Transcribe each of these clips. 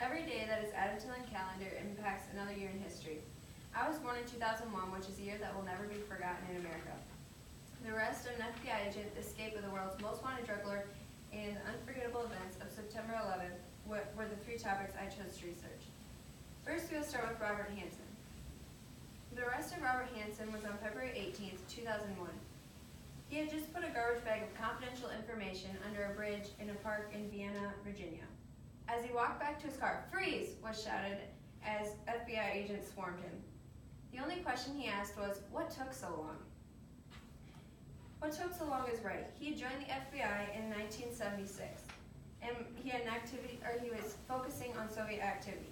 Every day that is added to the calendar impacts another year in history. I was born in 2001, which is a year that will never be forgotten in America. The arrest of an FBI agent, the escape of the world's most wanted drug lord, and the unforgettable events of September 11th were the three topics I chose to research. First, we'll start with Robert Hansen. The arrest of Robert Hansen was on February 18th, 2001. He had just put a garbage bag of confidential information under a bridge in a park in Vienna, Virginia. As he walked back to his car, "Freeze!" was shouted as FBI agents swarmed him. The only question he asked was, "What took so long?" What took so long is right. He joined the FBI in 1976, and he was focusing on Soviet activity.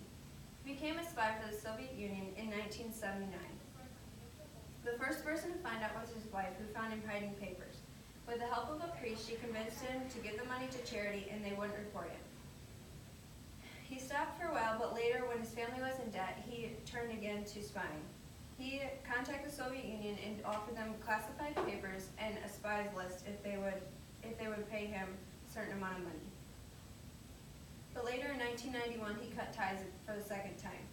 He became a spy for the Soviet Union in 1979. The first person to find out was his wife, who found him hiding papers. With the help of a priest, she convinced him to give the money to charity, and they wouldn't report him. He stopped for a while, but later, when his family was in debt, he turned again to spying. He contacted the Soviet Union and offered them classified papers and a spies list if they would pay him a certain amount of money. But later in 1991, he cut ties for the second time.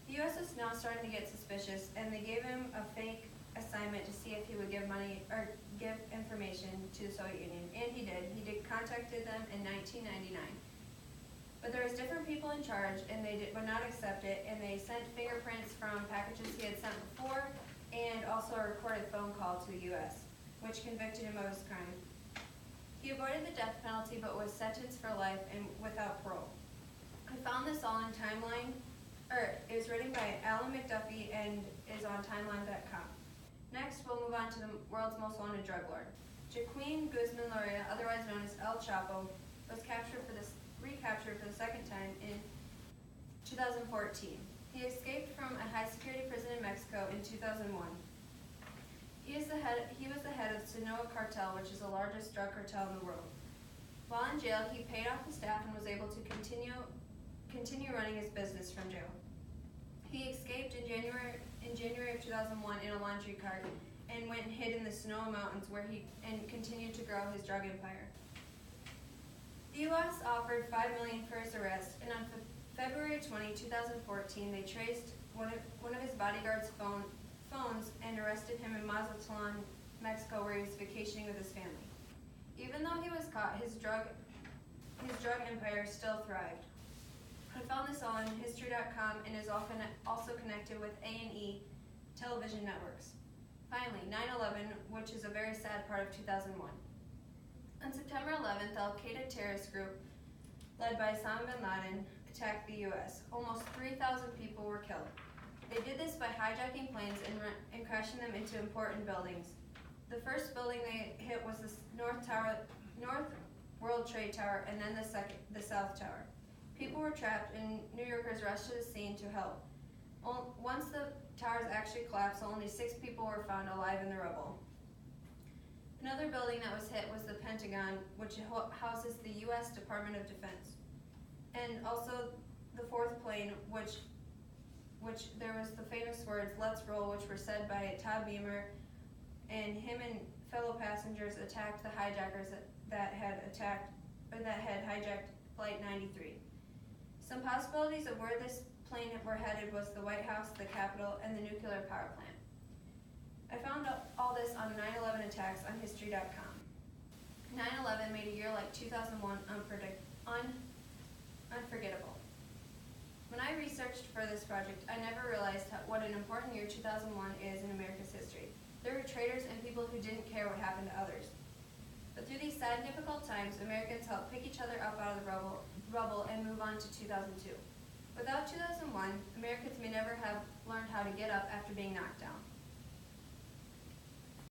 The U.S. was now starting to get suspicious, and they gave him a fake assignment to see if he would give money or give information to the Soviet Union, and he did. He contacted them in 1999. But there was different people in charge, and they would not accept it, and they sent fingerprints from packages he had sent before, and also a recorded phone call to the U.S., which convicted him of his crime. He avoided the death penalty, but was sentenced for life and without parole. I found this all in Timeline, it was written by Alan McDuffie and is on Timeline.com. Next, we'll move on to the world's most wanted drug lord. Joaquin Guzman Loria, otherwise known as El Chapo, was recaptured for the second time in 2014. He escaped from a high-security prison in Mexico in 2001. He was the head of Sinaloa cartel, which is the largest drug cartel in the world. While in jail, he paid off the staff and was able to continue running his business from jail. He escaped in January of 2001 in a laundry cart and went and hid in the Sonoma Mountains, where he continued to grow his drug empire. The U.S. offered $5 million for his arrest, and on February 20, 2014, they traced one of his bodyguard's phones and arrested him in Mazatlan, Mexico, where he was vacationing with his family. Even though he was caught, his drug empire still thrived. I found this on History.com and is also connected with A&E television networks. Finally, 9/11, which is a very sad part of 2001. On September 11th, the Al-Qaeda terrorist group, led by Osama bin Laden, attacked the U.S. Almost 3,000 people were killed. They did this by hijacking planes and crashing them into important buildings. The first building they hit was the North World Trade Tower, and then the South Tower. People were trapped, and New Yorkers rushed to the scene to help. Once the towers actually collapsed, only 6 people were found alive in the rubble. Another building that was hit was the Pentagon, which houses the U.S. Department of Defense. And also the fourth plane, which there was the famous words, "Let's roll," which were said by Todd Beamer, and him and fellow passengers attacked the hijackers that had hijacked Flight 93. Some possibilities of where this plane were headed was the White House, the Capitol, and the nuclear power plant. I found all this on 9/11 attacks on History.com. 9/11 made a year like 2001 unforgettable. When I researched for this project, I never realized what an important year 2001 is in America's history. There were traitors and people who didn't care what happened to others. But through these sad and difficult times, Americans helped pick each other up out of the rubble and move on to 2002. Without 2001, Americans may never have learned how to get up after being knocked down.